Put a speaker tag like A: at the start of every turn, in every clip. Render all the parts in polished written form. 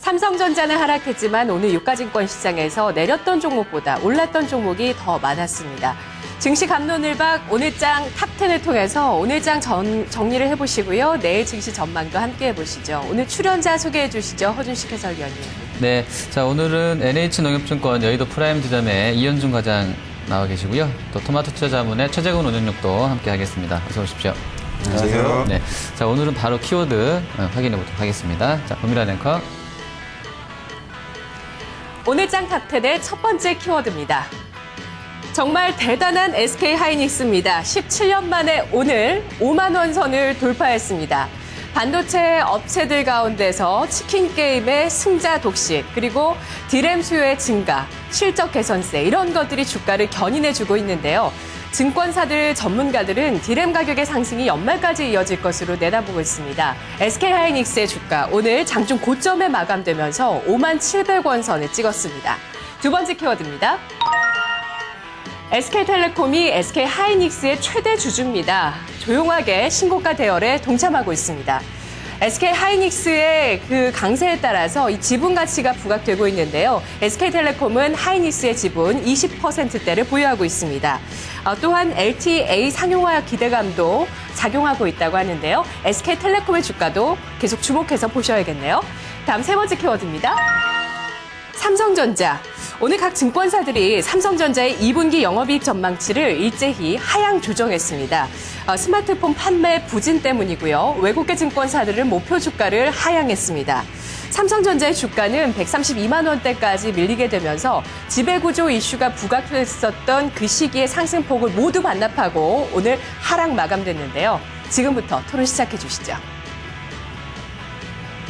A: 삼성전자는 하락했지만 오늘 유가증권 시장에서 내렸던 종목보다 올랐던 종목이 더 많았습니다. 증시 갑론을박 오늘장 탑10을 통해서 오늘장 정리를 해보시고요. 내일 증시 전망도 함께 해보시죠. 오늘 출연자 소개해 주시죠. 허준식 해설위원님.
B: 네, 자 오늘은 NH농협증권 여의도 프라임 지점의 이현중 과장 나와 계시고요. 또 토마토 투자자문의 최재근 운영력도 함께 하겠습니다. 어서 오십시오.
C: 안녕하세요.
B: 네, 자 오늘은 바로 키워드 확인해 보도록 하겠습니다. 자, 범일아 랭커.
A: 오늘장 탑10의 첫 번째 키워드입니다. 정말 대단한 SK하이닉스입니다. 17년 만에 오늘 5만 원 선을 돌파했습니다. 반도체 업체들 가운데서 치킨 게임의 승자 독식, 그리고 디램 수요의 증가, 실적 개선세 이런 것들이 주가를 견인해주고 있는데요. 증권사들, 전문가들은 디램 가격의 상승이 연말까지 이어질 것으로 내다보고 있습니다. SK하이닉스의 주가 오늘 장중 고점에 마감되면서 5만 700원 선을 찍었습니다. 두 번째 키워드입니다. SK텔레콤이 SK하이닉스의 최대 주주입니다. 조용하게 신고가 대열에 동참하고 있습니다. SK하이닉스의 그 강세에 따라서 이 지분 가치가 부각되고 있는데요. SK텔레콤은 하이닉스의 지분 20%대를 보유하고 있습니다. 또한 LTA 상용화 기대감도 작용하고 있다고 하는데요. SK텔레콤의 주가도 계속 주목해서 보셔야겠네요. 다음 세 번째 키워드입니다. 삼성전자. 오늘 각 증권사들이 삼성전자의 2분기 영업이익 전망치를 일제히 하향 조정했습니다. 스마트폰 판매 부진 때문이고요. 외국계 증권사들은 목표 주가를 하향했습니다. 삼성전자의 주가는 132만 원대까지 밀리게 되면서 지배구조 이슈가 부각됐었던 그 시기의 상승폭을 모두 반납하고 오늘 하락 마감됐는데요. 지금부터 토론 시작해 주시죠.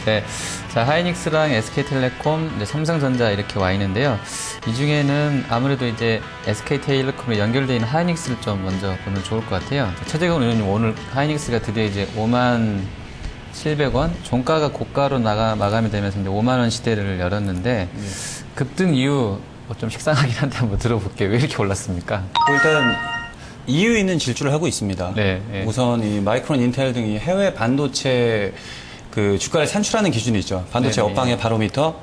B: 네, 자 하이닉스랑 SK텔레콤, 이제 삼성전자 이렇게 와 있는데요. 이 중에는 아무래도 이제 SK텔레콤에 연결되어 있는 하이닉스를 좀 먼저 보면 좋을 것 같아요. 최재근 의원님, 오늘 하이닉스가 드디어 이제 5만 700원, 종가가 고가로 마감이 되면서 이제 5만 원 시대를 열었는데 급등 이유 좀 식상하긴 한데 한번 들어볼게요. 왜 이렇게 올랐습니까?
C: 일단 이유 있는 질주를 하고 있습니다.
B: 네, 네.
C: 우선 이 마이크론, 인텔 등이 해외 반도체 그 주가를 산출하는 기준이 있죠. 반도체
B: 네네.
C: 업황의 바로미터,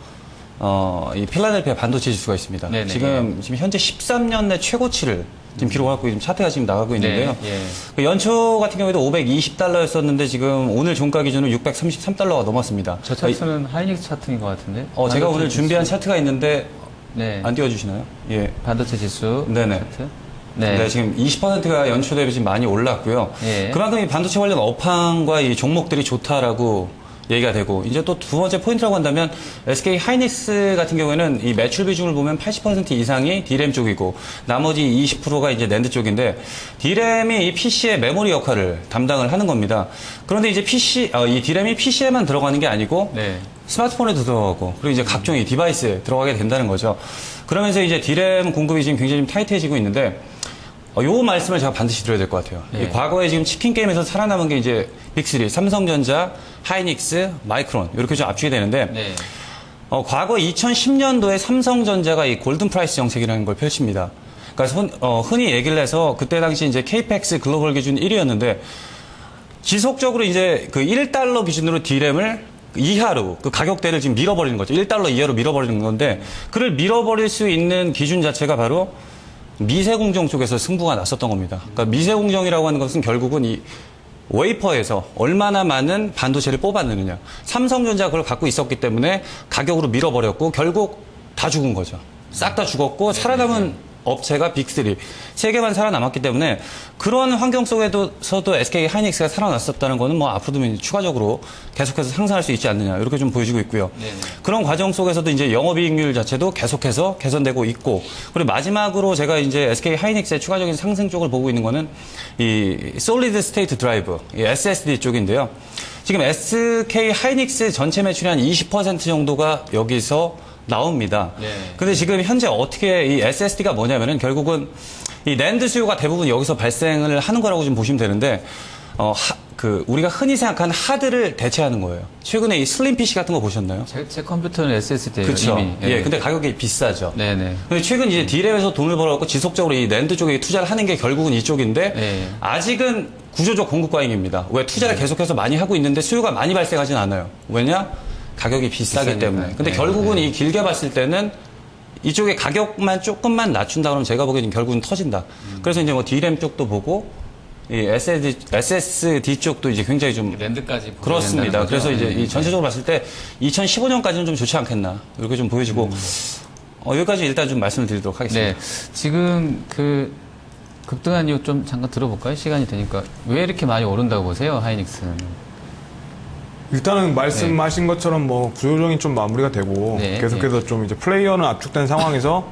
C: 이 필라델피아 반도체 지수가 있습니다.
B: 네네.
C: 지금 현재 13년 내 최고치를 지금 기록하고 지금 차트가 지금 나가고 있는데요.
B: 네, 예.
C: 그 연초 같은 경우에도 520달러였었는데 지금 오늘 종가 기준으로 633달러가 넘었습니다.
B: 저 차트는 하이닉스 차트인 것 같은데?
C: 제가 오늘
B: 반도체
C: 준비한
B: 지수.
C: 차트가 있는데
B: 네.
C: 안 띄워주시나요? 예.
B: 반도체 지수
C: 네네.
B: 차트.
C: 네, 지금 20%가 연초 대비 지금 많이 올랐고요.
B: 예.
C: 그만큼 이 반도체 관련 업황과 이 종목들이 좋다라고 얘기가 되고, 이제 또 두 번째 포인트라고 한다면 SK 하이닉스 같은 경우에는 이 매출 비중을 보면 80% 이상이 D램 쪽이고 나머지 20%가 이제 낸드 쪽인데, D램이 이 PC의 메모리 역할을 담당을 하는 겁니다. 그런데 이제 이 D램이 PC에만 들어가는 게 아니고
B: 네.
C: 스마트폰에도 들어가고, 그리고 이제 각종 이 디바이스에 들어가게 된다는 거죠. 그러면서 이제 D램 공급이 지금 굉장히 좀 타이트해지고 있는데, 요 말씀을 제가 반드시 드려야 될 것 같아요.
B: 네.
C: 과거에 지금 치킨 게임에서 살아남은 게 이제 빅3, 삼성전자, 하이닉스, 마이크론, 이렇게 좀 압축이 되는데,
B: 네.
C: 과거 2010년도에 삼성전자가 이 골든 프라이스 정책이라는 걸 펼칩니다. 그러니까 흔히 얘기를 해서 그때 당시 이제 KPX 글로벌 기준 1위였는데, 지속적으로 이제 그 1달러 기준으로 D램을 이하로 그 가격대를 지금 밀어버리는 거죠. 1달러 이하로 밀어버리는 건데, 그를 밀어버릴 수 있는 기준 자체가 바로 미세공정 쪽에서 승부가 났었던 겁니다. 그러니까 미세공정이라고 하는 것은 결국은 이 웨이퍼에서 얼마나 많은 반도체를 뽑아내느냐. 삼성전자가 그걸 갖고 있었기 때문에 가격으로 밀어버렸고 결국 다 죽은 거죠. 싹 다 죽었고 살아남은 업체가 빅3, 3개만 살아남았기 때문에 그런 환경 속에서도 SK 하이닉스가 살아났었다는 거는 뭐 앞으로도 추가적으로 계속해서 상승할 수 있지 않느냐, 이렇게 좀 보여지고 있고요.
B: 네네.
C: 그런 과정 속에서도 이제 영업이익률 자체도 계속해서 개선되고 있고, 그리고 마지막으로 제가 이제 SK 하이닉스의 추가적인 상승 쪽을 보고 있는 거는 이 솔리드 스테이트 드라이브, 이 SSD 쪽인데요. 지금 SK 하이닉스 전체 매출의 한 20% 정도가 여기서 나옵니다.
B: 네.
C: 근데 지금 현재 어떻게 이 SSD가 뭐냐면은 결국은 이 낸드 수요가 대부분 여기서 발생을 하는 거라고 좀 보시면 되는데, 우리가 흔히 생각하는 하드를 대체하는 거예요. 최근에 이 슬림 PC 같은 거 보셨나요?
B: 제 컴퓨터는 SSD예요.
C: 그렇죠.
B: 이미.
C: 예, 근데 가격이 비싸죠.
B: 네네.
C: 근데 최근 이제 D램에서 돈을 벌어갖고 지속적으로 이 낸드 쪽에 투자를 하는 게 결국은 이쪽인데,
B: 네.
C: 아직은 구조적 공급 과잉입니다. 왜 투자를 계속해서 많이 하고 있는데 수요가 많이 발생하진 않아요. 왜냐? 가격이 비싸기
B: 비싸니까.
C: 때문에. 근데
B: 네,
C: 결국은
B: 네.
C: 이 길게 봤을 때는 이쪽에 가격만 조금만 낮춘다 그러면 제가 보기에는 결국은 터진다. 그래서 이제 뭐 D램 쪽도 보고 이 SSD 쪽도 이제 굉장히 좀
B: 랜드까지 보셔야
C: 그렇습니다.
B: 된다는 거죠?
C: 그래서 이제
B: 네.
C: 이 전체적으로 봤을 때 2015년까지는 좀 좋지 않겠나 이렇게 좀 보여지고 여기까지 일단 좀 말씀을 드리도록 하겠습니다.
B: 네. 지금 그 급등한 이유 좀 잠깐 들어볼까요? 시간이 되니까. 왜 이렇게 많이 오른다고 보세요, 하이닉스는?
D: 일단은 말씀하신 것처럼 뭐 구조조정이 좀 마무리가 되고
B: 네,
D: 계속해서 좀 이제 플레이어는 압축된 상황에서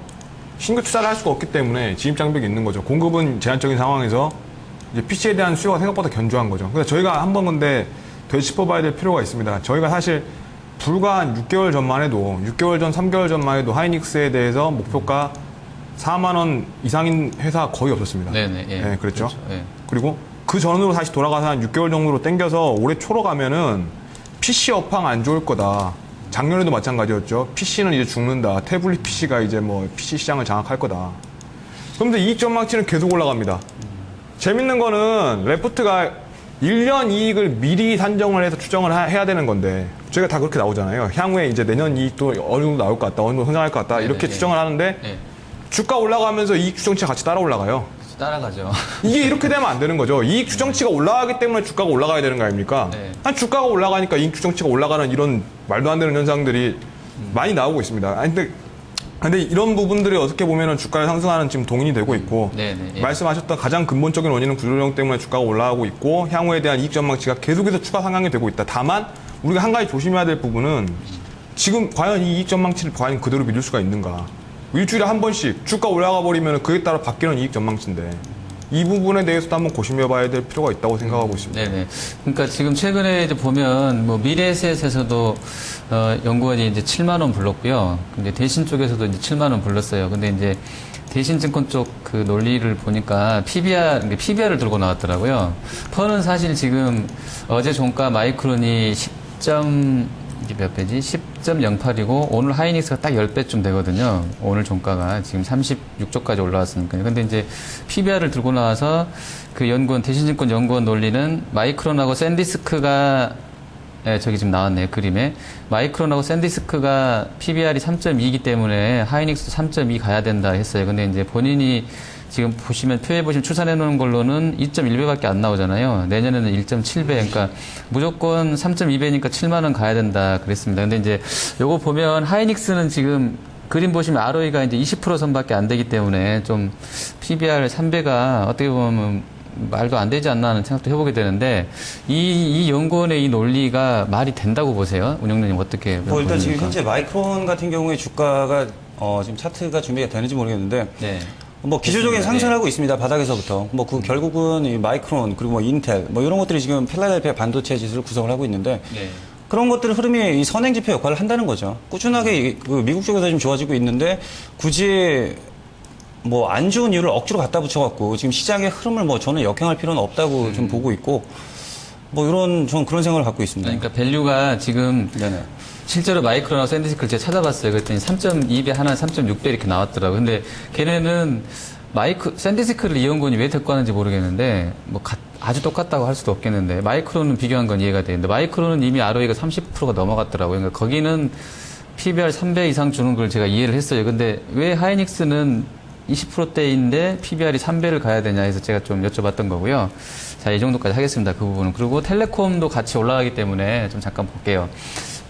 D: 신규 투자를 할 수가 없기 때문에 진입 장벽이 있는 거죠. 공급은 제한적인 상황에서 이제 PC에 대한 수요가 생각보다 견조한 거죠. 그래서 저희가 한번 근데 되짚어봐야 될 필요가 있습니다. 저희가 사실 불과 한 6개월 전만 해도 6개월 전, 3개월 전만 해도 하이닉스에 대해서 목표가 4만 원 이상인 회사 거의 없었습니다.
B: 네네. 예.
D: 네, 그랬죠.
B: 예.
D: 그리고 그 전으로 다시 돌아가서 한 6개월 정도로 땡겨서 올해 초로 가면은 PC 업황 안 좋을 거다. 작년에도 마찬가지였죠. PC는 이제 죽는다. 태블릿 PC가 이제 뭐 PC 시장을 장악할 거다. 그런데 이익 전망치는 계속 올라갑니다. 재밌는 거는 레포트가 1년 이익을 미리 산정을 해서 추정을 해야 되는 건데 저희가 다 그렇게 나오잖아요. 향후에 이제 내년 이익도 어느 정도 나올 것 같다. 어느 정도 성장할 것 같다. 이렇게
B: 네네.
D: 추정을 하는데
B: 예.
D: 주가 올라가면서 이익 추정치가 같이 따라 올라가요.
B: 따라가죠.
D: 이게 이렇게 되면 안 되는 거죠. 이익 추정치가 올라가기 때문에 주가가 올라가야 되는 거 아닙니까?
B: 네.
D: 한 주가가 올라가니까 이익 추정치가 올라가는 이런 말도 안 되는 현상들이 많이 나오고 있습니다. 아니, 근데 이런 부분들이 어떻게 보면은 주가를 상승하는 지금 동인이 되고 있고
B: 네네. 예.
D: 말씀하셨던 가장 근본적인 원인은 구조조정 때문에 주가가 올라가고 있고 향후에 대한 이익 전망치가 계속해서 추가 상향이 되고 있다. 다만 우리가 한 가지 조심해야 될 부분은 지금 과연 이 이익 전망치를 과연 그대로 믿을 수가 있는가? 일주일에 한 번씩 주가 올라가 버리면 그에 따라 바뀌는 이익 전망치인데 이 부분에 대해서도 한번 고심해 봐야 될 필요가 있다고 생각하고 있습니다.
B: 네네. 그러니까 지금 최근에 이제 보면 뭐 미래에셋에서도 연구원이 이제 7만 원 불렀고요. 근데 대신 쪽에서도 이제 7만 원 불렀어요. 근데 이제 대신증권 쪽 그 논리를 보니까 PBR을 들고 나왔더라고요. 퍼는 사실 지금 어제 종가 마이크론이 이게 몇 배지? 10.08이고 오늘 하이닉스가 딱 10배쯤 되거든요. 오늘 종가가 지금 36조까지 올라왔으니까요. 근데 이제 PBR을 들고 나와서 그 연구원, 대신증권 연구원 논리는 마이크론하고 샌디스크가 저기 지금 나왔네요. 그림에. 마이크론하고 샌디스크가 PBR이 3.2이기 때문에 하이닉스 3.2 가야 된다 했어요. 근데 이제 본인이 지금 표에 보시면 추산해 놓은 걸로는 2.1배밖에 안 나오잖아요. 내년에는 1.7배. 그러니까 무조건 3.2배니까 7만 원 가야 된다 그랬습니다. 근데 이제 요거 보면 하이닉스는 지금 그림 보시면 ROE가 이제 20% 선밖에 안 되기 때문에 좀 PBR 3배가 어떻게 보면 말도 안 되지 않나 하는 생각도 해보게 되는데 이 연구원의 이 논리가 말이 된다고 보세요? 운영자님 어떻게
C: 뭐 일단 지금
B: 보십니까?
C: 현재 마이크론 같은 경우에 주가가 지금 차트가 준비가 되는지 모르겠는데
B: 네.
C: 뭐 기술적인
B: 됐습니다.
C: 상승을 하고 있습니다. 바닥에서부터. 뭐 그 결국은 이 마이크론 그리고 뭐 인텔 뭐 이런 것들이 지금 필라델피아 반도체 지수를 구성을 하고 있는데
B: 네.
C: 그런 것들 흐름이 이 선행 지표 역할을 한다는 거죠. 꾸준하게 그 미국 쪽에서 좀 좋아지고 있는데 굳이 뭐 안 좋은 이유를 억지로 갖다 붙여갖고 지금 시장의 흐름을 뭐 저는 역행할 필요는 없다고 좀 보고 있고 뭐 이런 저는 그런 생각을 갖고 있습니다.
B: 그러니까 밸류가 지금
C: 네네.
B: 실제로 마이크론하고 샌디스크를 제가 찾아봤어요. 그랬더니 3.2배 하나 3.6배 이렇게 나왔더라고요. 근데 걔네는 샌디스크를 이연구원이 왜 데리고 하는지 모르겠는데 뭐 아주 똑같다고 할 수도 없겠는데 마이크론은 비교한 건 이해가 되는데 마이크론은 이미 ROE가 30%가 넘어갔더라고요. 그러니까 거기는 PBR 3배 이상 주는 걸 제가 이해를 했어요. 근데 왜 하이닉스는 20%대인데 PBR이 3배를 가야 되냐 해서 제가 좀 여쭤봤던 거고요. 자, 이 정도까지 하겠습니다. 그 부분은. 그리고 텔레콤도 같이 올라가기 때문에 좀 잠깐 볼게요.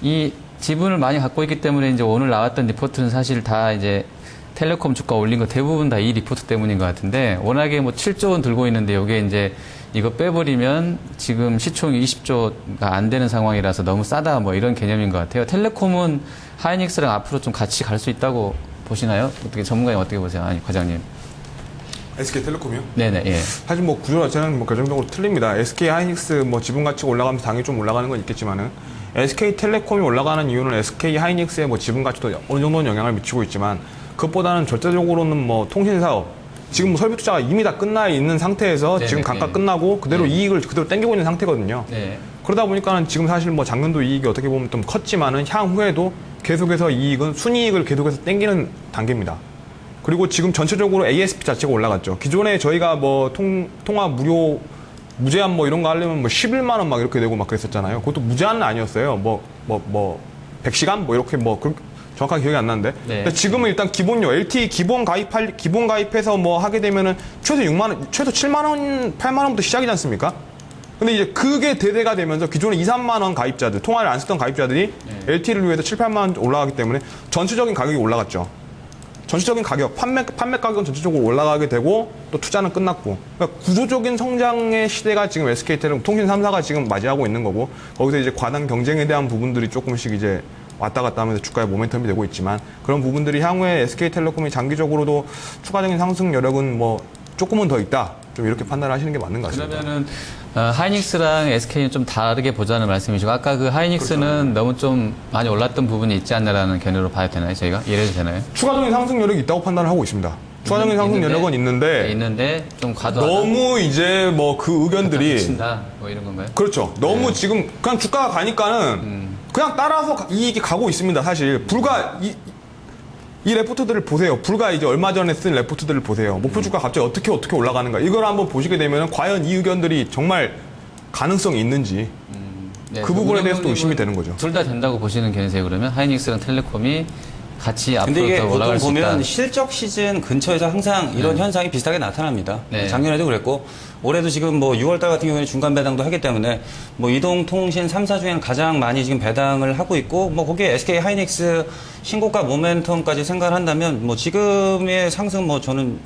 B: 이 지분을 많이 갖고 있기 때문에 이제 오늘 나왔던 리포트는 사실 다 이제 텔레콤 주가 올린 거 대부분 다 이 리포트 때문인 것 같은데 워낙에 뭐 7조 원 들고 있는데 이게 이제 이거 빼버리면 지금 시총이 20조가 안 되는 상황이라서 너무 싸다 뭐 이런 개념인 것 같아요. 텔레콤은 하이닉스랑 앞으로 좀 같이 갈 수 있다고 보시나요? 어떻게 전문가님 어떻게 보세요? 아니 과장님.
D: SK텔레콤이요?
B: 네네 예.
D: 사실 뭐 구조 자체는 뭐 결정적으로 틀립니다. SK 하이닉스 뭐 지분 가치가 올라가면서 당연히 좀 올라가는 건 있겠지만은 SK텔레콤이 올라가는 이유는 SK 하이닉스의 뭐 지분 가치도 어느 정도는 영향을 미치고 있지만 그것보다는 절대적으로는 뭐 통신 사업 지금 뭐 설비 투자가 이미 다 끝나 있는 상태에서
B: 네네,
D: 지금 각각
B: 네.
D: 끝나고 그대로
B: 네.
D: 이익을 그대로 땡기고 있는 상태거든요.
B: 네.
D: 그러다 보니까는 지금 사실 뭐 작년도 이익이 어떻게 보면 좀 컸지만은 향후에도 계속해서 이익은 순이익을 계속해서 땡기는 단계입니다. 그리고 지금 전체적으로 ASP 자체가 올라갔죠. 기존에 저희가 뭐 통화 무료 무제한 뭐 이런 거 하려면 뭐 11만 원 막 이렇게 되고 막 그랬었잖아요. 그것도 무제한은 아니었어요. 100시간 뭐 이렇게 뭐 정확하게 기억이 안 나는데.
B: 네.
D: 근데 지금은 일단 기본료 LTE 기본 가입해서 뭐 하게 되면은 최소 6만 원, 최소 7만 원, 8만 원부터 시작이지 않습니까? 근데 이제 그게 대대가 되면서 기존에 2, 3만 원 가입자들, 통화를 안 쓰던 가입자들이 LTE를 위해서 7, 8만 원 올라가기 때문에 전체적인 가격이 올라갔죠. 전체적인 가격, 판매 가격은 전체적으로 올라가게 되고 또 투자는 끝났고. 그러니까 구조적인 성장의 시대가 지금 SK텔레콤 통신 3사가 지금 맞이하고 있는 거고, 거기서 이제 과당 경쟁에 대한 부분들이 조금씩 이제 왔다 갔다 하면서 주가의 모멘텀이 되고 있지만, 그런 부분들이 향후에 SK텔레콤이 장기적으로도 추가적인 상승 여력은 뭐 조금은 더 있다. 좀 이렇게 판단하시는 게 맞는 것 같습니다.
B: 그러면은 하이닉스랑 SK는 좀 다르게 보자는 말씀이시고, 아까 그 하이닉스는 너무 좀 많이 올랐던 부분이 있지 않나라는 견해로 봐야 되나요? 저희가 이해해도 되나요?
D: 추가적인 상승 여력이 있다고 판단을 하고 있습니다. 추가적인 상승 여력은 있는데
B: 좀 과도하다.
D: 너무 이제 뭐 그 의견들이
B: 친다 뭐 이런 건가요?
D: 그렇죠. 너무 지금 그냥 주가가 가니까는 그냥 따라서 이익이 가고 있습니다. 사실 불과 이 레포트들을 보세요. 불과 이제 얼마 전에 쓴 레포트들을 보세요. 목표 주가 갑자기 어떻게 올라가는가. 이걸 한번 보시게 되면 과연 이 의견들이 정말 가능성이 있는지
B: 네,
D: 그 부분에 대해서도 의심이 되는 거죠.
B: 둘 다 된다고 보시는 견해세요. 그러면 하이닉스랑 텔레콤이 같이 앞으로
C: 근데 이게
B: 더
C: 보통
B: 올라갈 수 있다.
C: 보면 실적 시즌 근처에서 항상 이런 현상이 비슷하게 나타납니다.
B: 네.
C: 작년에도 그랬고 올해도 지금 뭐 6월달 같은 경우에는 중간 배당도 하기 때문에 뭐 이동통신 3사 중에는 가장 많이 지금 배당을 하고 있고 뭐 거기에 SK 하이닉스 신고가 모멘텀까지 생각을 한다면 뭐 지금의 상승 뭐 저는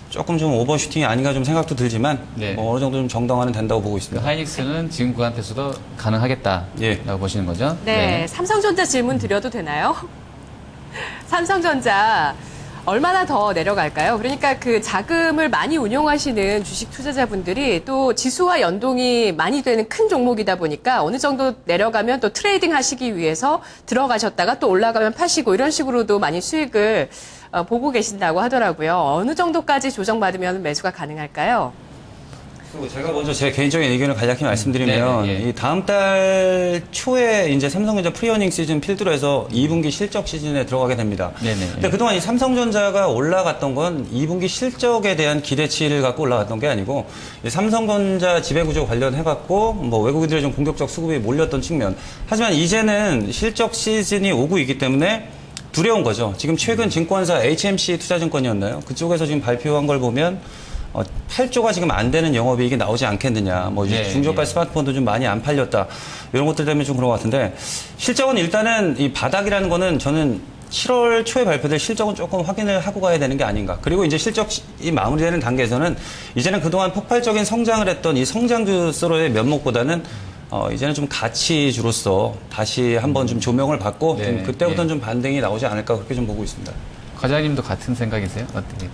C: 조금 좀 오버슈팅이 아닌가 좀 생각도 들지만
B: 네.
C: 뭐 어느 정도 좀 정당화는 된다고 보고 있습니다.
B: 하이닉스는 지금 구간에서도 가능하겠다라고
C: 예.
B: 보시는 거죠?
A: 네, 삼성전자 질문 드려도 되나요? 삼성전자 얼마나 더 내려갈까요? 그러니까 그 자금을 많이 운용하시는 주식 투자자분들이 또 지수와 연동이 많이 되는 큰 종목이다 보니까 어느 정도 내려가면 또 트레이딩 하시기 위해서 들어가셨다가 또 올라가면 파시고 이런 식으로도 많이 수익을 보고 계신다고 하더라고요. 어느 정도까지 조정받으면 매수가 가능할까요?
C: 그리고 제가 먼저 제 개인적인 의견을 간략히 말씀드리면
B: 네, 네, 예.
C: 이 다음 달 초에 이제 삼성전자 프리어닝 시즌 필두로 해서 2분기 실적 시즌에 들어가게 됩니다.
B: 네, 네,
C: 근데
B: 예.
C: 그동안 이 삼성전자가 올라갔던 건 2분기 실적에 대한 기대치를 갖고 올라갔던 게 아니고 이 삼성전자 지배구조 관련해 갖고 뭐 외국인들의 좀 공격적 수급이 몰렸던 측면. 하지만 이제는 실적 시즌이 오고 있기 때문에 두려운 거죠. 지금 최근 증권사 HMC 투자증권이었나요? 그쪽에서 지금 발표한 걸 보면 8조가 지금 안 되는 영업이익이 나오지 않겠느냐. 뭐
B: 네,
C: 중저가
B: 네.
C: 스마트폰도 좀 많이 안 팔렸다. 이런 것들 때문에 좀 그런 것 같은데 실적은 일단은 이 바닥이라는 거는 저는 7월 초에 발표될 실적은 조금 확인을 하고 가야 되는 게 아닌가. 그리고 이제 실적이 마무리되는 단계에서는 이제는 그동안 폭발적인 성장을 했던 이 성장주로의 면목보다는 이제는 좀 가치주로서 다시 한번 좀 조명을 받고
B: 네,
C: 좀 그때부터는
B: 네.
C: 좀 반등이 나오지 않을까 그렇게 좀 보고 있습니다.
B: 과장님도 같은 생각이세요? 어떻게?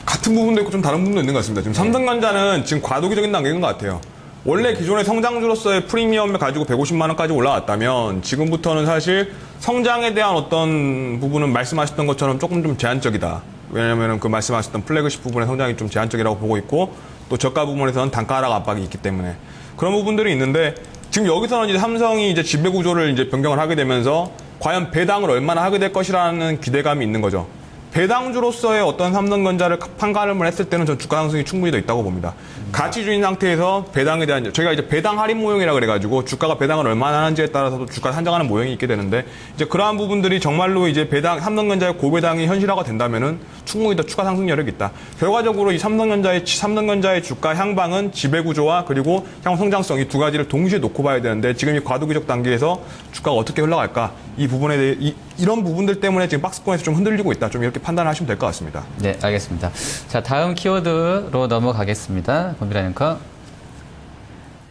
D: 같은 부분도 있고 좀 다른 부분도 있는 것 같습니다. 지금 삼성전자는 지금 과도기적인 단계인 것 같아요. 원래 기존의 성장주로서의 프리미엄을 가지고 150만 원까지 올라왔다면 지금부터는 사실 성장에 대한 어떤 부분은 말씀하셨던 것처럼 조금 좀 제한적이다. 왜냐하면 그 말씀하셨던 플래그십 부분의 성장이 좀 제한적이라고 보고 있고 또 저가 부분에서는 단가 하락 압박이 있기 때문에 그런 부분들이 있는데 지금 여기서는 이제 삼성이 이제 지배 구조를 이제 변경을 하게 되면서 과연 배당을 얼마나 하게 될 것이라는 기대감이 있는 거죠. 배당주로서의 어떤 삼성전자를 판가름을 했을 때는 전 주가 상승이 충분히 더 있다고 봅니다. 가치주인 상태에서 배당에 대한 저희가 이제 배당 할인 모형이라 그래가지고 주가가 배당을 얼마나 하는지에 따라서도 주가 산정하는 모형이 있게 되는데 이제 그러한 부분들이 정말로 이제 배당 삼성전자의 고배당이 현실화가 된다면은 충분히 더 추가 상승 여력이 있다. 결과적으로 이 삼성전자의 주가 향방은 지배구조와 그리고 향후 성장성 이 두 가지를 동시에 놓고 봐야 되는데 지금 이 과도기적 단계에서 주가가 어떻게 흘러갈까 이 부분에 대해 이런 부분들 때문에 지금 박스권에서 좀 흔들리고 있다. 좀 이렇게 판단하시면 될 것 같습니다.
B: 네, 알겠습니다. 자, 다음 키워드로 넘어가겠습니다. 권비라 앵커.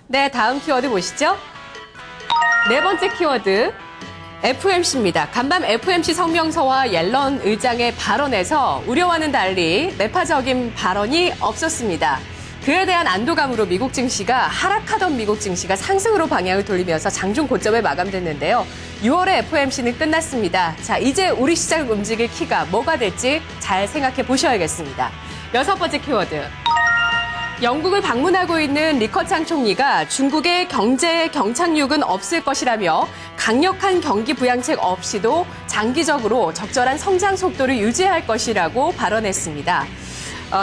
A: 네, 다음 키워드 보시죠. 네 번째 키워드 FOMC입니다. 간밤 FOMC 성명서와 옐런 의장의 발언에서 우려와는 달리 매파적인 발언이 없었습니다. 그에 대한 안도감으로 미국 증시가 하락하던 미국 증시가 상승으로 방향을 돌리면서 장중 고점에 마감됐는데요. 6월의 FOMC는 끝났습니다. 자, 이제 우리 시장을 움직일 키가 뭐가 될지 잘 생각해 보셔야겠습니다. 여섯 번째 키워드. 영국을 방문하고 있는 리커창 총리가 중국의 경제 경착륙은 없을 것이라며 강력한 경기 부양책 없이도 장기적으로 적절한 성장 속도를 유지할 것이라고 발언했습니다.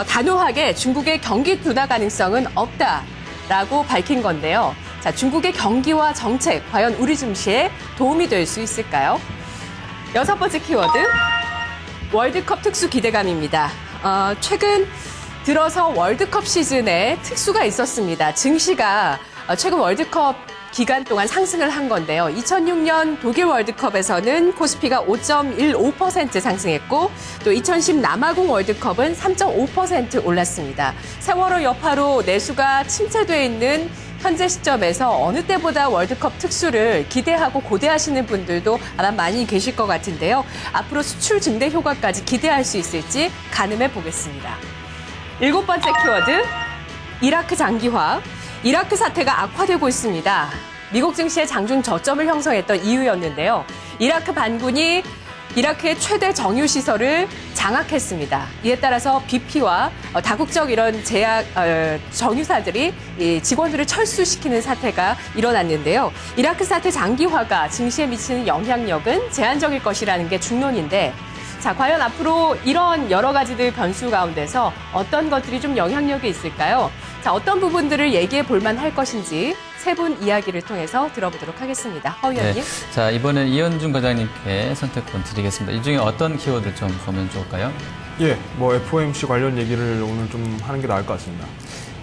A: 단호하게 중국의 경기 둔화 가능성은 없다라고 밝힌 건데요. 자, 중국의 경기와 정책, 과연 우리 증시에 도움이 될 수 있을까요? 6번째 키워드, 월드컵 특수 기대감입니다. 최근 들어서 월드컵 시즌에 특수가 있었습니다. 증시가 최근 월드컵 기간 동안 상승을 한 건데요. 2006년 독일 월드컵에서는 코스피가 5.15% 상승했고 또 2010 남아공 월드컵은 3.5% 올랐습니다. 세월호 여파로 내수가 침체돼 있는 현재 시점에서 어느 때보다 월드컵 특수를 기대하고 고대하시는 분들도 아마 많이 계실 것 같은데요. 앞으로 수출 증대 효과까지 기대할 수 있을지 가늠해 보겠습니다. 7번째 키워드, 이라크 장기화. 이라크 사태가 악화되고 있습니다. 미국 증시의 장중 저점을 형성했던 이유였는데요. 이라크 반군이 이라크의 최대 정유시설을 장악했습니다. 이에 따라서 BP와 다국적 이런 정유사들이 이 직원들을 철수시키는 사태가 일어났는데요. 이라크 사태 장기화가 증시에 미치는 영향력은 제한적일 것이라는 게 중론인데, 자, 과연 앞으로 이런 여러 가지들 변수 가운데서 어떤 것들이 좀 영향력이 있을까요? 자, 어떤 부분들을 얘기해 볼 만할 것인지 세 분 이야기를 통해서 들어보도록 하겠습니다. 허 의원님.
B: 네. 자, 이번엔 이현준 과장님께 선택권 드리겠습니다. 이 중에 어떤 키워드 좀 보면 좋을까요?
D: 예, 뭐 FOMC 관련 얘기를 오늘 좀 하는 게 나을 것 같습니다.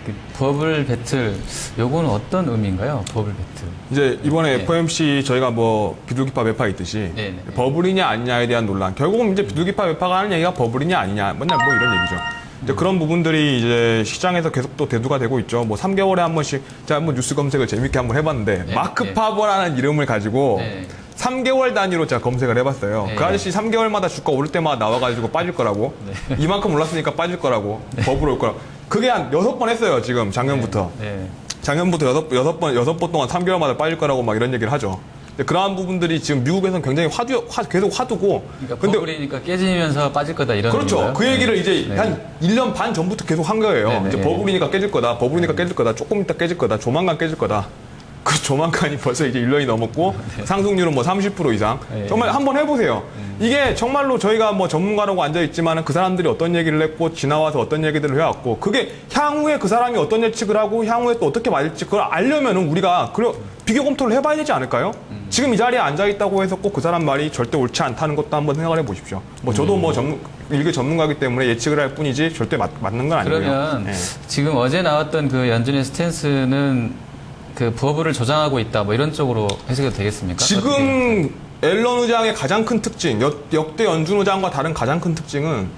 B: 그 버블 배틀, 요거는 어떤 의미인가요? 버블 배틀.
D: 이제 이번에
B: 네.
D: FOMC 저희가 뭐 비둘기파 매파 있듯이
B: 네.
D: 버블이냐 아니냐에 대한 논란. 결국은 이제 비둘기파 매파가 하는 얘기가 버블이냐 아니냐. 맨날 뭐 이런 얘기죠. 이제 그런 부분들이 이제 시장에서 계속 또 대두가 되고 있죠. 뭐 3개월에 한 번씩 제가 한번 뉴스 검색을 재밌게 한번 해봤는데
B: 네.
D: 마크 파버라는 이름을 가지고
B: 네.
D: 3개월 단위로 제가 검색을 해봤어요.
B: 네.
D: 그 아저씨 3개월마다 주가 오를 때마다 나와가지고 빠질 거라고. 이만큼 올랐으니까 빠질 거라고. 버블 올 거라고. 그게 한 6번 했어요, 지금 작년부터.
B: 네.
D: 작년부터 6번 동안 3개월마다 빠질 거라고 막 이런 얘기를 하죠. 근데 그러한 부분들이 지금 미국에서는 굉장히 계속 화두고.
B: 그러니까
D: 근데
B: 버블이니까 깨지면서 빠질 거다 이런
D: 그렇죠.
B: 의미인가요?
D: 그 얘기를 이제
B: 네.
D: 한 1년 반 전부터 계속 한 거예요.
B: 네, 네.
D: 이제 버블이니까 깨질 거다. 버블이니까 깨질 거다. 조금 있다 깨질 거다. 조만간 깨질 거다. 그 조만간이 벌써 이제 1년이 넘었고 상승률은 뭐 30% 이상.
B: 네.
D: 정말 한번 해보세요. 이게 정말로 저희가 뭐 전문가라고 앉아있지만은 그 사람들이 어떤 얘기를 했고 지나와서 어떤 얘기들을 해왔고 그게 향후에 그 사람이 어떤 예측을 하고 향후에 또 어떻게 맞을지 그걸 알려면은 우리가 비교 검토를 해봐야 되지 않을까요? 지금 이 자리에 앉아있다고 해서 꼭 그 사람 말이 절대 옳지 않다는 것도 한번 생각을 해보십시오. 뭐 저도 뭐 일개 전문가이기 때문에 예측을 할 뿐이지 절대 맞는 건 아니고요.
B: 그러면
D: 네.
B: 지금 어제 나왔던 그 연준의 스탠스는 그 버블을 조장하고 있다 뭐 이런 쪽으로 해석이 되겠습니까?
D: 지금 앨런 의장의 가장 큰 특징, 역대 연준 의장과 다른 가장 큰 특징은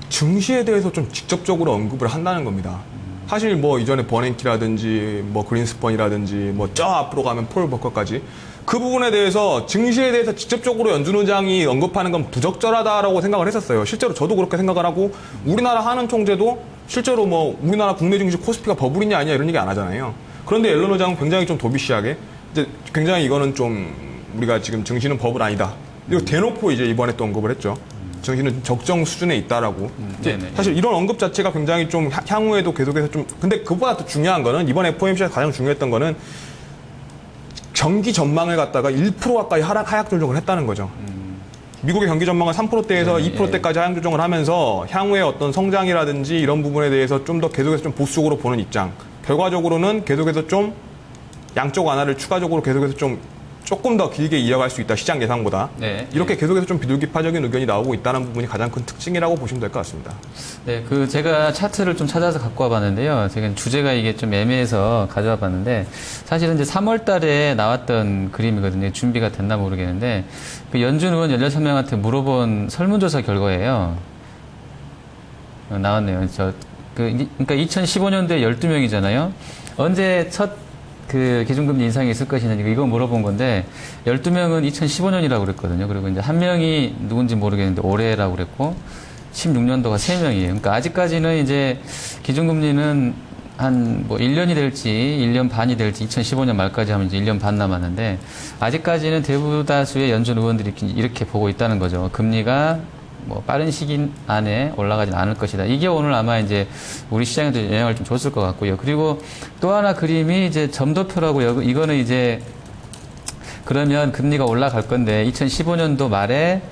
D: 증시에 대해서 좀 직접적으로 언급을 한다는 겁니다. 사실 뭐 이전에 버냉키라든지 뭐 그린스펀이라든지 뭐 저 앞으로 가면 폴 버커까지 그 부분에 대해서 증시에 대해서 직접적으로 연준 의장이 언급하는 건 부적절하다라고 생각을 했었어요. 실제로 저도 그렇게 생각을 하고 우리나라 하는 총재도 실제로 뭐 우리나라 국내 증시 코스피가 버블이냐 아니냐 이런 얘기 안 하잖아요. 그런데 앨런 의장은 굉장히 좀 도비시하게 이제 굉장히 이거는 좀 우리가 지금 증시는 버블 아니다. 이거 대놓고 이제 이번에 또 언급을 했죠. 증시는 적정 수준에 있다라고. 사실 이런 언급 자체가 굉장히 좀 향후에도 계속해서 좀 근데 그보다 더 중요한 거는 이번 FOMC에서 가장 중요했던 거는 경기 전망을 갖다가 1% 가까이 하락 조정을 했다는 거죠. 미국의 경기 전망을 3%대에서 2%대까지 하향 조정을 하면서 향후의 어떤 성장이라든지 이런 부분에 대해서 좀 더 계속해서 좀 보수적으로 보는 입장. 결과적으로는 계속해서 좀 양쪽 완화를 추가적으로 계속해서 좀 조금 더 길게 이어갈 수 있다. 시장 예상보다.
B: 네.
D: 이렇게 계속해서 좀 비둘기파적인 의견이 나오고 있다는 부분이 가장 큰 특징이라고 보시면 될 것 같습니다.
B: 네, 그 제가 차트를 좀 찾아서 갖고 와봤는데요. 제가 주제가 이게 좀 애매해서 가져와 봤는데 사실은 이제 3월 달에 나왔던 그림이거든요. 준비가 됐나 모르겠는데 그 연준 의원 16명한테 물어본 설문조사 결과예요. 나왔네요. 그러니까 2015년도에 12명이잖아요. 언제 첫 그 기준금리 인상이 있을 것이냐 이거 물어본 건데 12명은 2015년이라고 그랬거든요. 그리고 이제 한 명이 누군지 모르겠는데 올해라고 그랬고 16년도가 3명이에요. 그러니까 아직까지는 이제 기준금리는 한 뭐 1년이 될지 1년 반이 될지 2015년 말까지 하면 이제 1년 반 남았는데 아직까지는 대부다수의 연준 의원들이 이렇게 보고 있다는 거죠. 금리가 뭐 빠른 시기 안에 올라가진 않을 것이다. 이게 오늘 아마 이제 우리 시장에도 영향을 좀 줬을 것 같고요. 그리고 또 하나 그림이 이제 점도표라고요. 이거는 이제 그러면 금리가 올라갈 건데 2015년도 말에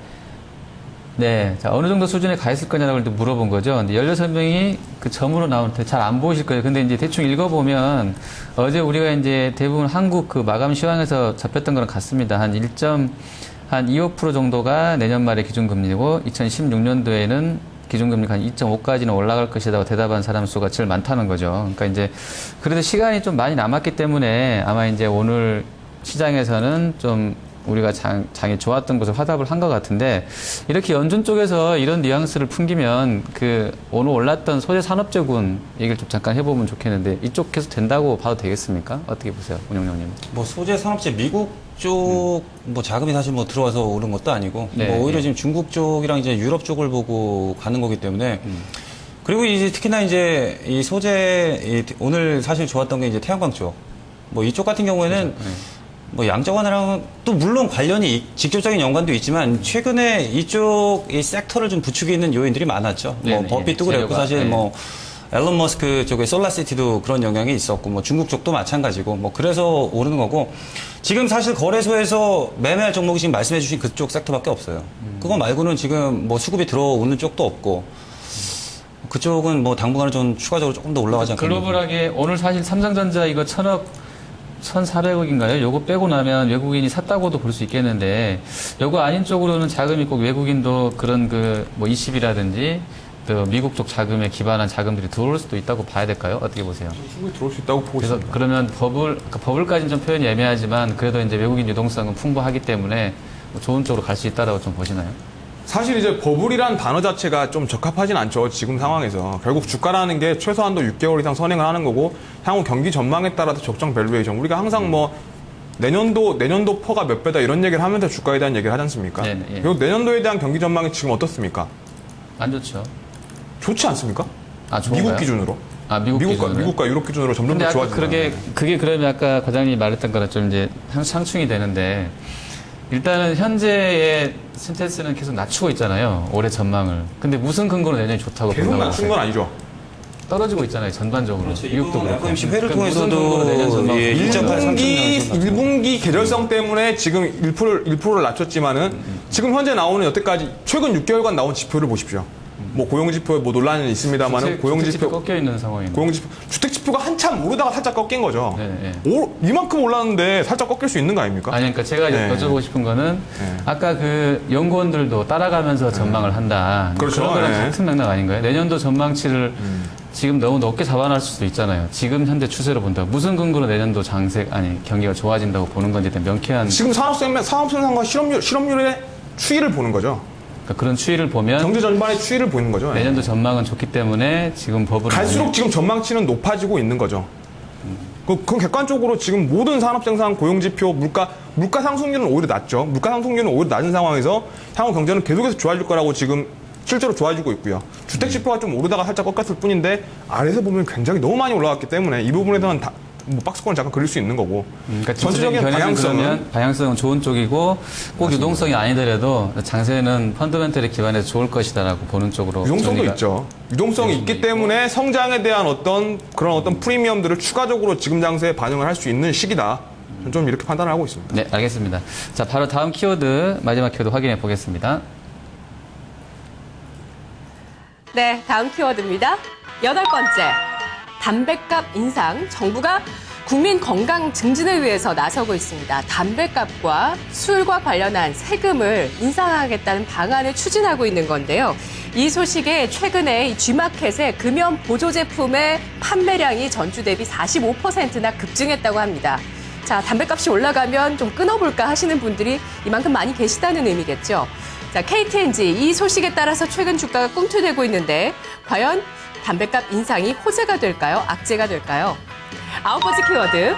B: 네, 자, 어느 정도 수준에 가 있을 거냐고 물어본 거죠. 근데 16명이 그 점으로 나오는데 잘 안 보이실 거예요. 근데 이제 대충 읽어보면 어제 우리가 이제 대부분 한국 그 마감 시황에서 잡혔던 거랑 같습니다. 한 2~5% 정도가 내년 말에 기준금리고 2016년도에는 기준금리가 한 2.5까지는 올라갈 것이라고 대답한 사람 수가 제일 많다는 거죠. 그러니까 이제 그래도 시간이 좀 많이 남았기 때문에 아마 이제 오늘 시장에서는 좀 우리가 장이 좋았던 것을 화답을 한 것 같은데 이렇게 연준 쪽에서 이런 뉘앙스를 풍기면 그 오늘 올랐던 소재 산업재군 얘기를 좀 잠깐 해보면 좋겠는데 이쪽 계속 된다고 봐도 되겠습니까? 어떻게 보세요, 운영장님?
C: 뭐 소재 산업재 미국 쪽 뭐 자금이 사실 뭐 들어와서 오른 것도 아니고
B: 네,
C: 뭐 오히려
B: 예.
C: 지금 중국 쪽이랑 이제 유럽 쪽을 보고 가는 거기 때문에 그리고 이제 특히나 이제 이 소재 오늘 사실 좋았던 게 이제 태양광 쪽 뭐 이쪽 같은 경우에는
B: 그렇죠. 네.
C: 뭐 양적 완화랑은 또 물론 관련이 직접적인 연관도 있지만 최근에 이쪽 이 섹터를 좀 부추기는 요인들이 많았죠. 뭐
B: 네네,
C: 버핏도
B: 예,
C: 그랬고
B: 재료가,
C: 사실
B: 네.
C: 뭐 앨런 머스크 쪽의 솔라시티도 그런 영향이 있었고 뭐 중국 쪽도 마찬가지고 뭐 그래서 오르는 거고 지금 사실 거래소에서 매매할 종목이 지금 말씀해 주신 그쪽 섹터밖에 없어요. 그거 말고는 지금 뭐 수급이 들어오는 쪽도 없고 그쪽은 뭐 당분간은 좀 추가적으로 조금 더 올라가지 않겠나.
B: 글로벌하게 오늘 사실 삼성전자 이거 1,400억인가요? 요거 빼고 나면 외국인이 샀다고도 볼 수 있겠는데 요거 아닌 쪽으로는 자금이 꼭 외국인도 그런 그 뭐 20이라든지 또 미국 쪽 자금에 기반한 자금들이 들어올 수도 있다고 봐야 될까요? 어떻게 보세요?
D: 충분히 들어올 수 있다고 보고
B: 그래서
D: 있습니다.
B: 그러면 버블까지는 좀 표현이 애매하지만 그래도 이제 외국인 유동성은 풍부하기 때문에 뭐 좋은 쪽으로 갈 수 있다라고 좀 보시나요?
D: 사실 이제 버블이란 단어 자체가 좀 적합하진 않죠. 지금 상황에서. 결국 주가라는 게 최소한도 6개월 이상 선행을 하는 거고 향후 경기 전망에 따라서 적정 밸류에이션. 우리가 항상 뭐 내년도 퍼가 몇 배다 이런 얘기를 하면서 주가에 대한 얘기를 하지 않습니까?
B: 네네, 예.
D: 그리고 내년도에 대한 경기 전망이 지금 어떻습니까?
B: 안 좋죠.
D: 좋지 않습니까?
B: 아, 좋은가요?
D: 미국 기준으로.
B: 아, 미국과
D: 미국과 유럽 기준으로 점점
B: 근데
D: 더
B: 아까
D: 좋아지는.
B: 그게 그러면 아까 과장님이 말했던 거랑 좀 이제 상충이 되는데 일단은 현재의 신테스는 계속 낮추고 있잖아요. 올해 전망을. 근데 무슨 근거로 내년이 좋다고
D: 계속
B: 본다고
D: 낮춘 건 아니죠.
B: 떨어지고 있잖아요. 전반적으로.
C: 그렇죠.
B: 미국도
C: 이번
B: 그렇고.
C: FOMC 회를
B: 그러니까 무슨 근거로 내년
C: 통해서도
B: 전망을
C: 예, 1.8
D: 1분기 계절성 때문에 지금 1%를 낮췄지만은 지금 현재 나오는 여태까지 최근 6개월간 나온 지표를 보십시오. 뭐 고용지표에 뭐 논란은 있습니다만은
B: 고용지표 꺾여 있는 상황인데.
D: 고용지표 주택지표가 한참 오르다가 살짝 꺾인 거죠.
B: 네,
D: 이만큼 올랐는데 살짝 꺾일 수 있는 거 아닙니까?
B: 아니, 그러니까 제가
D: 네.
B: 여쭤보고 싶은 거는
D: 네.
B: 아까 그 연구원들도 따라가면서 전망을 한다.
D: 그렇죠.
B: 그런 거랑
D: 네.
B: 같은 맥락 아닌가요? 내년도 전망치를 지금 너무 높게 잡아놨을 수도 있잖아요. 지금 현재 추세로 본다. 무슨 근거로 내년도 경기가 좋아진다고 보는 건지에 대한 명쾌한
D: 지금 산업생산과 실업률의 추이를 보는 거죠.
B: 그러니까 그런 추이를 보면
D: 경제 전반의 추이를 보는 거죠.
B: 내년도 전망은 좋기 때문에 지금 버블은
D: 갈수록 지금 전망치는 높아지고 있는 거죠. 그건 객관적으로 지금 모든 산업생산, 고용지표, 물가 상승률은 오히려 낮죠. 물가 상승률은 오히려 낮은 상황에서 향후 경제는 계속해서 좋아질 거라고 지금 실제로 좋아지고 있고요. 주택지표가 좀 오르다가 살짝 꺾였을 뿐인데 아래에서 보면 굉장히 너무 많이 올라갔기 때문에 이 부분에서는 뭐 박스권을 잠깐 그릴 수 있는 거고.
B: 그러니까
D: 전체적인
B: 방향성은 좋은 쪽이고 꼭 유동성이 아니더라도 장세는 펀더멘털에 기반해서 좋을 것이다라고 보는 쪽으로
D: 유동성도
B: 정리가-
D: 있죠. 유동성이 있기 때문에 성장에 대한 어떤 프리미엄들을 추가적으로 지금 장세에 반영을 할 수 있는 시기다. 저는 좀 이렇게 판단을 하고 있습니다.
B: 네, 알겠습니다. 자, 바로 다음 키워드, 마지막 키워드 확인해 보겠습니다.
A: 네, 다음 키워드입니다. 8번째. 담뱃값 인상. 정부가 국민 건강 증진을 위해서 나서고 있습니다. 담뱃값과 술과 관련한 세금을 인상하겠다는 방안을 추진하고 있는 건데요. 이 소식에 최근에 이 G마켓의 금연 보조 제품의 판매량이 전주 대비 45%나 급증했다고 합니다. 자, 담뱃값이 올라가면 좀 끊어볼까 하시는 분들이 이만큼 많이 계시다는 의미겠죠. 자, KTNG 이 소식에 따라서 최근 주가가 꿈틀대고 있는데 과연 담뱃값 인상이 호재가 될까요? 악재가 될까요? 9번째 키워드,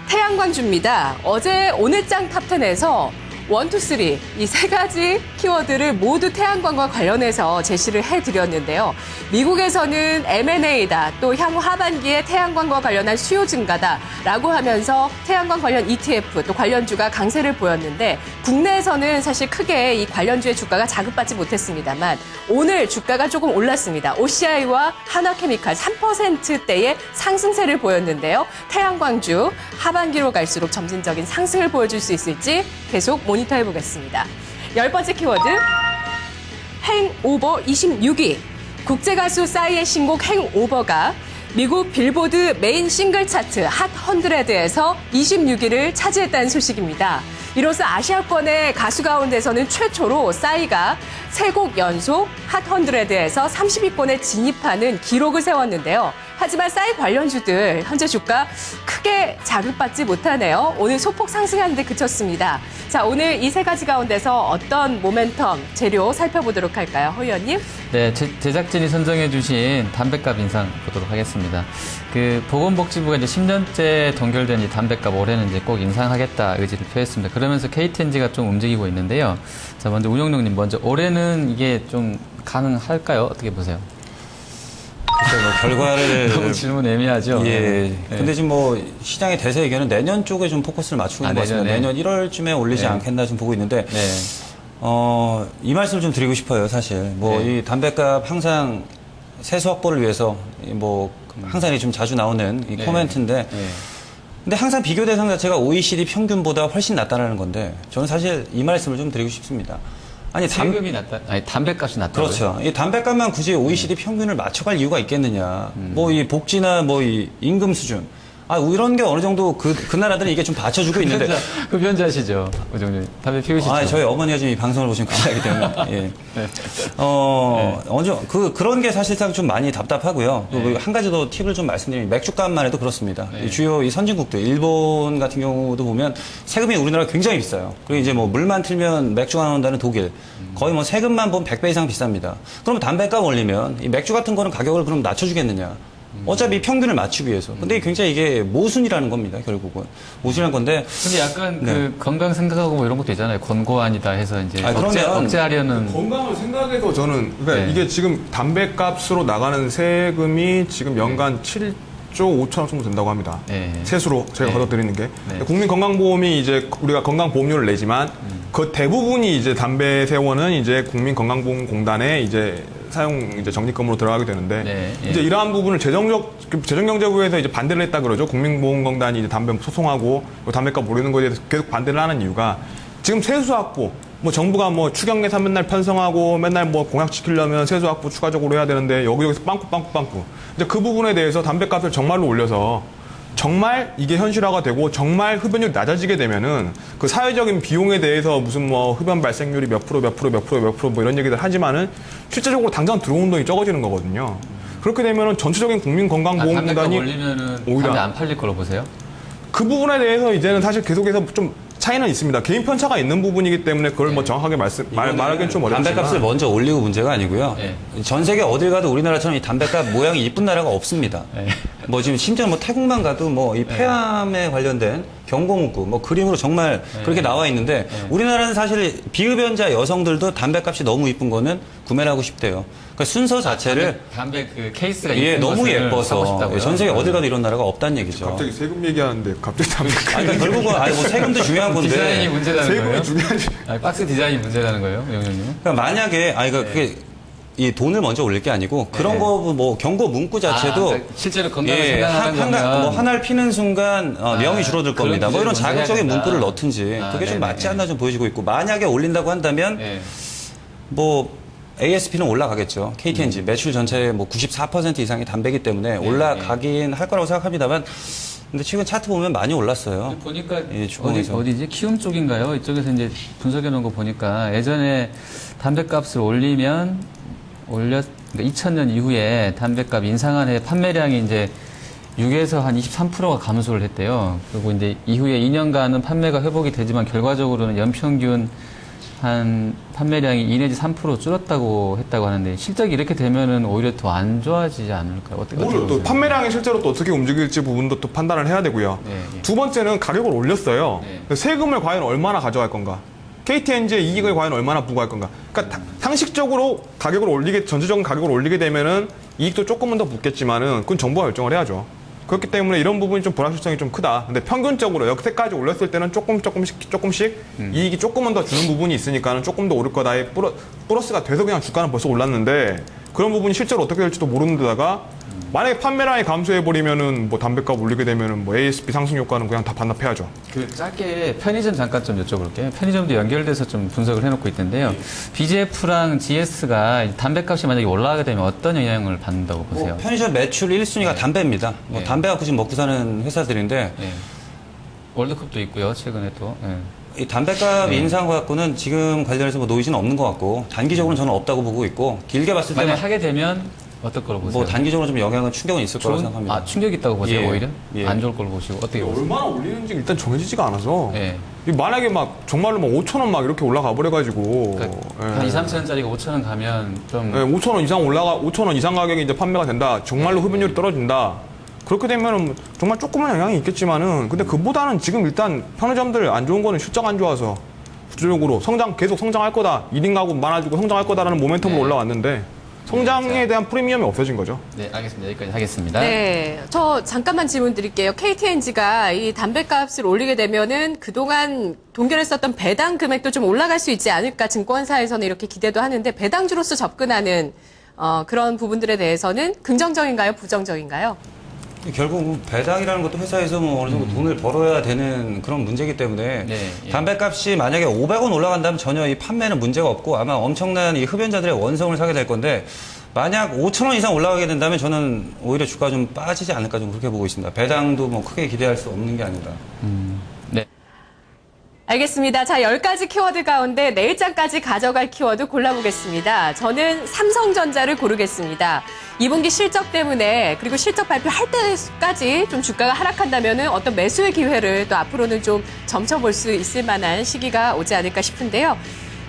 A: 태양광주입니다. 어제 오늘장 탑10에서 1, 2, 3, 이 세 가지 키워드를 모두 태양광과 관련해서 제시를 해드렸는데요. 미국에서는 M&A다, 또 향후 하반기에 태양광과 관련한 수요 증가다라고 하면서 태양광 관련 ETF, 또 관련주가 강세를 보였는데 국내에서는 사실 크게 이 관련주의 주가가 자극받지 못했습니다만 오늘 주가가 조금 올랐습니다. OCI와 한화케미칼 3%대의 상승세를 보였는데요. 태양광주 하반기로 갈수록 점진적인 상승을 보여줄 수 있을지 계속 모니터해 보겠습니다. 10번째 키워드, 행오버 26위, 국제가수 싸이의 신곡 행오버가 미국 빌보드 메인 싱글 차트 핫 100에서 26위를 차지했다는 소식입니다. 이로써 아시아권의 가수 가운데서는 최초로 싸이가 3곡 연속 핫 100에서 30위권에 진입하는 기록을 세웠는데요. 하지만 싸이 관련주들 현재 주가 크게 자극받지 못하네요. 오늘 소폭 상승하는 데 그쳤습니다. 자, 오늘 이 세 가지 가운데서 어떤 모멘텀 재료 살펴보도록 할까요? 허 의원님?
B: 네, 제작진이 선정해 주신 담뱃값 인상 보도록 하겠습니다. 보건복지부가 이제 10년째 동결된 이 담뱃값 올해는 이제 꼭 인상하겠다 의지를 표했습니다. 그러면서 KTNG가 좀 움직이고 있는데요. 자, 먼저 운영룡님 먼저 올해는 이게 좀 가능할까요? 어떻게 보세요?
C: 글쎄요, 뭐 결과를
B: 너무 질문 애매하죠.
C: 예.
B: 네.
C: 근데 지금 뭐 시장의 대세 의견은 내년 쪽에 좀 포커스를 맞추고 있는 것 같습니다.
B: 내년에?
C: 내년 1월쯤에 올리지
B: 네.
C: 않겠나 좀 보고 있는데
B: 네.
C: 이 말씀을 좀 드리고 싶어요, 사실. 뭐
B: 네.
C: 이 담뱃값 항상 세수 확보를 위해서 뭐 항상 좀 자주 나오는 이
B: 네.
C: 코멘트인데
B: 네.
C: 근데 항상 비교 대상 자체가 OECD 평균보다 훨씬 낮다라는 건데 저는 사실 이 말씀을 좀 드리고 싶습니다. 아니
B: 세금이 낮다. 아니 담뱃값이 낮다.
C: 그렇죠. 이 담뱃값만 굳이 OECD 평균을 맞춰갈 이유가 있겠느냐. 뭐 이 복지나 뭐 이 임금 수준. 이런 게 어느 정도 그 나라들은 이게 좀 받쳐주고 있는데.
B: 흡연자시죠, 우정님. 담배 피우시죠?
C: 저희 어머니가 지금 이 방송을 보시면 큰일 나기 때문에. 예. 그런 게 사실상 좀 많이 답답하고요. 또 한 가지 더 팁을 좀 말씀드리면 맥주값만 해도 그렇습니다. 이 주요 이 선진국들, 일본 같은 경우도 보면 세금이 우리나라 굉장히 비싸요. 그리고 이제 뭐 물만 틀면 맥주가 나온다는 독일. 거의 뭐 세금만 보면 100배 이상 비쌉니다. 그럼 담배값 올리면 이 맥주 같은 거는 가격을 그럼 낮춰주겠느냐. 어차피 평균을 맞추기 위해서. 근데 굉장히 이게 모순이라는 겁니다, 결국은. 모순이라는 건데.
B: 근데 약간 건강 생각하고 뭐 이런 것도 있잖아요. 권고안이다 해서 이제 억제하려는.
D: 건강을 생각해서 저는 그러니까
B: 네.
D: 이게 지금 담배값으로 나가는 세금이 지금 연간 7조 5천억 정도 된다고 합니다.
B: 네.
D: 세수로 제가
B: 네.
D: 걷어드리는 게.
B: 네.
D: 국민건강보험이 이제 우리가 건강보험료를 내지만 그 대부분이 이제 담배 세원은 이제 국민건강보험공단에 이제 사용 이제 적립금으로 들어가게 되는데
B: 네, 예.
D: 이제 이러한 부분을 재정경제부에서 이제 반대를 했다 그러죠. 국민보험공단이 이제 담배 소송하고 담배값 오르는 거에 대해서 계속 반대를 하는 이유가 지금 세수 확보 뭐 정부가 뭐 추경 예산 맨날 편성하고 맨날 뭐 공약 지키려면 세수 확보 추가적으로 해야 되는데 여기저기서 빵꾸 이제 그 부분에 대해서 담배값을 정말로 올려서 정말 이게 현실화가 되고 정말 흡연율이 낮아지게 되면은 그 사회적인 비용에 대해서 무슨 뭐 흡연 발생률이 몇 프로 뭐 이런 얘기들 하지만은 실제적으로 당장 들어오는 돈이 적어지는 거거든요. 그렇게 되면은 전체적인 국민건강보험공단이
B: 담배값 올리면은
D: 오히려
B: 담배 안 팔릴 걸로 보세요?
D: 그 부분에 대해서 이제는 사실 계속해서 좀 차이는 있습니다. 개인 편차가 있는 부분이기 때문에 그걸 뭐 정확하게 말하기는 좀 어렵지만
C: 담배값을 먼저 올리고 문제가 아니고요.
B: 네.
C: 전 세계 어딜 가도 우리나라처럼 이 담배값 모양이 이쁜 나라가 없습니다.
B: 네.
C: 뭐 지금 심지어 뭐 태국만 가도 뭐 이 폐암에 관련된 경고 문구 뭐 그림으로 정말 그렇게 나와 있는데 우리나라는 사실 비흡연자 여성들도 담배값이 너무 이쁜 거는 구매를 하고 싶대요. 그러니까 순서 자체를
B: 담배 그 케이스가
C: 너무
B: 것을
C: 예뻐서
B: 사고 싶다고요?
C: 전 세계 어딜 가도 이런 나라가 없다는 얘기죠.
D: 갑자기 세금 얘기하는데 갑자기 담배값
C: 그러니까 결국은 뭐 세금도 중요한 건데
B: 디자인이 문제라는 거예요?
D: 세금이 중요하지.
B: 박스 디자인이 문제라는 거예요, 영현님?
C: 그러니까 만약에 그게 이 돈을 먼저 올릴 게 아니고 그런
B: 네.
C: 거 뭐 경고 문구 자체도
B: 그러니까 실제로 건강을 생각하는 거면
C: 뭐 한알 피는 순간 명이 줄어들
B: 그런
C: 겁니다. 뭐 이런
B: 기준을 먼저
C: 자극적인
B: 해야 된다.
C: 문구를 넣든지 그게 좀
B: 네네.
C: 맞지 않나 좀 보여지고 있고 만약에 올린다고 한다면
B: 네.
C: 뭐 ASP는 올라가겠죠. KTNG 매출 전체의 뭐 94% 이상이 담배기 때문에 올라가긴 할 거라고 생각합니다만 근데 최근 차트 보면 많이 올랐어요.
B: 보니까
C: 예, 주공에서.
B: 어디지? 키움 쪽인가요? 이쪽에서 이제 분석해 놓은 거 보니까 예전에 담배값을 올리면 그러니까 2000년 이후에 담배값 인상한 해 판매량이 이제 6에서 한 23%가 감소를 했대요. 그리고 이제 이후에 2년간은 판매가 회복이 되지만 결과적으로는 연평균 한 판매량이 2 내지 3% 줄었다고 했다고 하는데 실적이 이렇게 되면은 오히려 더 안 좋아지지 않을까요? 어떻게
D: 또
B: 보세요?
D: 판매량이 실제로 또 어떻게 움직일지 부분도 또 판단을 해야 되고요.
B: 네, 네.
D: 두 번째는 가격을 올렸어요.
B: 네.
D: 세금을 과연 얼마나 가져갈 건가? KTNG의 이익을 과연 얼마나 부과할 건가? 그러니까 상식적으로 전체적인 가격을 올리게 되면은 이익도 조금은 더 붙겠지만은 그건 정부가 결정을 해야죠. 그렇기 때문에 이런 부분이 좀 불확실성이 좀 크다. 근데 평균적으로 여태까지 올렸을 때는 조금씩 이익이 조금은 더 주는 부분이 있으니까는 조금 더 오를 거다의 플러스가 돼서 그냥 주가는 벌써 올랐는데 그런 부분이 실제로 어떻게 될지도 모르는 데다가 만약에 판매량이 감소해버리면은 뭐 담배값 올리게 되면은 뭐 ASP 상승 효과는 그냥 다 반납해야죠.
B: 그 짧게 편의점 잠깐 좀 여쭤볼게요. 편의점도 연결돼서 좀 분석을 해놓고 있던데요. BGF랑 GS가 담배값이 만약에 올라가게 되면 어떤 영향을 받는다고 보세요?
C: 편의점 매출 1순위가 담배입니다. 뭐
B: 네.
C: 담배 갖고 지금 먹고 사는 회사들인데
B: 예. 월드컵도 있고요. 최근에 또. 예.
C: 이 담배값
B: 네.
C: 인상 갖고는 지금 관련해서 뭐 노이즈는 없는 것 같고 단기적으로는 저는 없다고 보고 있고 길게 봤을 때는
B: 만약 하게 되면 어떨 거로 보세요?
C: 뭐 단기적으로 좀 영향은 충격은 있을 거라고 생각합니다.
B: 아, 충격 있다고 보세요,
C: 예.
B: 오히려?
C: 예.
B: 안 좋을 걸로 보시고. 어떻게 보세요?
D: 얼마나 올리는지 일단 정해지지가 않아서
B: 예.
D: 이 만약에 막 정말로 막 5천 원 막 이렇게 올라가 버려가지고
B: 그러니까 한 2, 3천원짜리가 5천원 가면 좀.
D: 5천 원 이상 5천 원 이상 가격이 이제 판매가 된다. 정말로 흡연율이 떨어진다. 그렇게 되면은 정말 조그만 영향이 있겠지만은 근데 그보다는 지금 일단 편의점들 안 좋은 거는 실적 안 좋아서 구조적으로 계속 성장할 거다. 1인 가구 많아지고 성장할 거다라는 모멘텀으로
B: 네.
D: 올라왔는데 성장에 대한 프리미엄이 없어진 거죠.
B: 네, 알겠습니다. 여기까지 하겠습니다.
A: 네, 저 잠깐만 질문 드릴게요. KTNG가 이 담배값을 올리게 되면은 그동안 동결했었던 배당 금액도 좀 올라갈 수 있지 않을까 증권사에서는 이렇게 기대도 하는데 배당주로서 접근하는 그런 부분들에 대해서는 긍정적인가요, 부정적인가요?
C: 결국 배당이라는 것도 회사에서 뭐 어느 정도 돈을 벌어야 되는 그런 문제이기 때문에
B: 네, 예.
C: 담배값이 만약에 500원 올라간다면 전혀 이 판매는 문제가 없고 아마 엄청난 이 흡연자들의 원성을 사게 될 건데 만약 5,000원 이상 올라가게 된다면 저는 오히려 주가가 좀 빠지지 않을까 좀 그렇게 보고 있습니다. 배당도 뭐 크게 기대할 수 없는 게 아닌가.
B: 네.
A: 알겠습니다. 자, 10가지 키워드 가운데 내일장까지 가져갈 키워드 골라보겠습니다. 저는 삼성전자를 고르겠습니다. 2분기 실적 때문에 그리고 실적 발표할 때까지 좀 주가가 하락한다면 어떤 매수의 기회를 또 앞으로는 좀 점쳐볼 수 있을 만한 시기가 오지 않을까 싶은데요.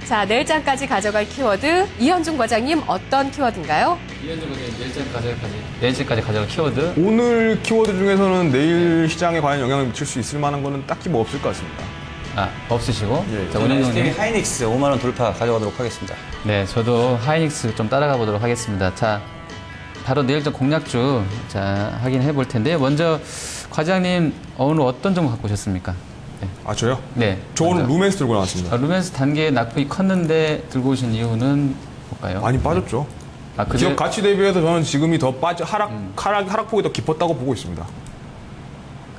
A: 자, 내일장까지 가져갈 키워드 이현중 과장님 어떤 키워드인가요?
B: 이현준 과장님 내일장까지 가져갈 키워드.
D: 오늘 키워드 중에서는 내일 시장에 과연 영향을 미칠 수 있을 만한 거는 딱히 뭐 없을 것 같습니다.
B: 아, 없으시고.
D: 예.
B: 자,
C: 저는 SK
B: 운영장님.
C: 하이닉스 5만 원 돌파 가져가도록 하겠습니다.
B: 네, 저도 하이닉스 좀 따라가 보도록 하겠습니다. 자, 바로 내일장 공략주 자 확인해 볼 텐데요. 먼저 과장님 오늘 어떤 종목 갖고 오셨습니까? 네.
D: 아 저요?
B: 네.
D: 저 오늘
B: 먼저.
D: 루멘스 들고 나왔습니다.
B: 루멘스 단계 낙폭이 컸는데 들고 오신 이유는 뭘까요?
D: 많이 빠졌죠.
B: 아,
D: 기업 가치 대비해서 저는 지금이 더 하락폭이 더 깊었다고 보고 있습니다.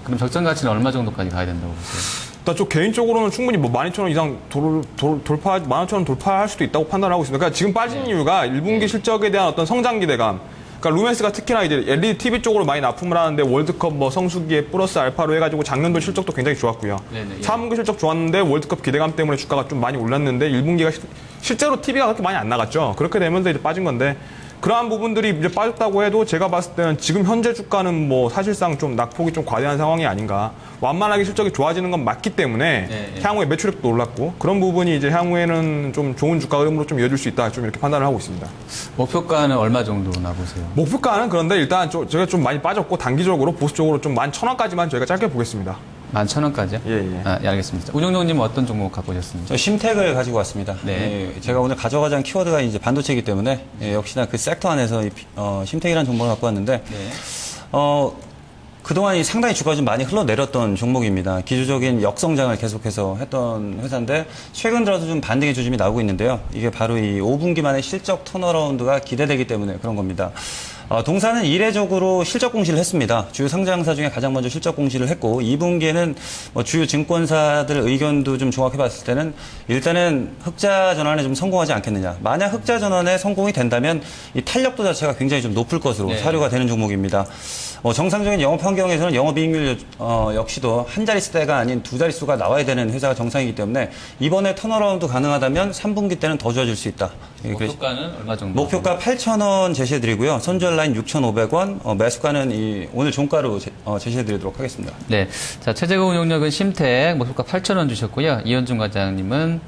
B: 그럼 적정 가치는 얼마 정도까지 가야 된다고 보세요?
D: 일단 저 개인적으로는 충분히 뭐 12,000원 이상 돌파, 15,000원 돌파할 수도 있다고 판단하고 있습니다. 그러니까 지금 빠진 이유가 1분기 실적에 대한 어떤 성장 기대감. 그러니까 루멘스가 특히나 이제 LED TV 쪽으로 많이 납품을 하는데 월드컵 뭐 성수기에 플러스 알파로 해가지고 작년도 실적도 굉장히 좋았고요.
B: 네네, 예.
D: 3분기 실적 좋았는데 월드컵 기대감 때문에 주가가 좀 많이 올랐는데 1분기가 실제로 TV가 그렇게 많이 안 나갔죠. 그렇게 되면서 이제 빠진 건데 그러한 부분들이 이제 빠졌다고 해도 제가 봤을 때는 지금 현재 주가는 뭐 사실상 좀 낙폭이 좀 과대한 상황이 아닌가. 완만하게 실적이 좋아지는 건 맞기 때문에
B: 네, 네.
D: 향후에 매출액도 올랐고 그런 부분이 이제 향후에는 좀 좋은 주가 흐름으로 좀 이어질 수 있다. 좀 이렇게 판단을 하고 있습니다.
B: 목표가는 얼마 정도 나보세요?
D: 목표가는 그런데 일단 저희가 좀 많이 빠졌고 단기적으로 보수적으로 좀 11,000원까지만 저희가 짧게 보겠습니다.
B: 11,000원까지요?
D: 예, 예.
B: 아, 예, 알겠습니다. 우정동님은 어떤 종목 갖고 오셨습니까?
C: 저 심택을 가지고 왔습니다.
B: 네.
C: 예, 제가 오늘 가져가자 는 키워드가 이제 반도체이기 때문에 예, 역시나 그 섹터 안에서 심택이라는 종목을 갖고 왔는데
B: 네.
C: 그동안 상당히 주가가 좀 많이 흘러내렸던 종목입니다. 기술적인 역성장을 계속해서 했던 회사인데 최근 들어서 좀 반등의 조짐이 나오고 있는데요. 이게 바로 이 5분기 만에 실적 턴어라운드가 기대되기 때문에 그런 겁니다. 동사는 이례적으로 실적 공시를 했습니다. 주요 상장사 중에 가장 먼저 실적 공시를 했고 2분기에는 뭐 주요 증권사들 의견도 좀 종합해 봤을 때는 일단은 흑자 전환에 좀 성공하지 않겠느냐. 만약 흑자 전환에 성공이 된다면 이 탄력도 자체가 굉장히 좀 높을 것으로
B: 네.
C: 사료가 되는 종목입니다. 정상적인 영업 환경에서는 영업이익률 역시도 한 자릿수가 아닌 두 자릿수가 나와야 되는 회사가 정상이기 때문에 이번에 턴어라운드 가능하다면 3분기 때는 더 좋아질 수 있다.
B: 목표가는 얼마 정도?
C: 목표가 8,000원 제시해드리고요. 선주얼 라인 6,500원, 매수가는 오늘 종가로 제시해드리도록 하겠습니다.
B: 네. 자, 최재고 운용력은 심택 목표가 8,000원 주셨고요. 이현중 과장님은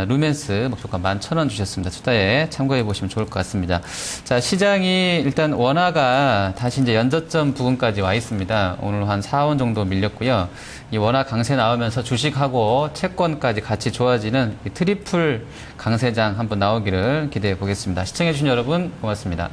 B: 루멘스 목표가 11,000원 주셨습니다. 투자에 참고해 보시면 좋을 것 같습니다. 자, 시장이 일단 원화가 다시 이제 연저점 부근까지 와 있습니다. 오늘 한 4원 정도 밀렸고요. 이 원화 강세 나오면서 주식하고 채권까지 같이 좋아지는 이 트리플 강세장 한번 나오기를 기대해 보겠습니다. 시청해 주신 여러분 고맙습니다.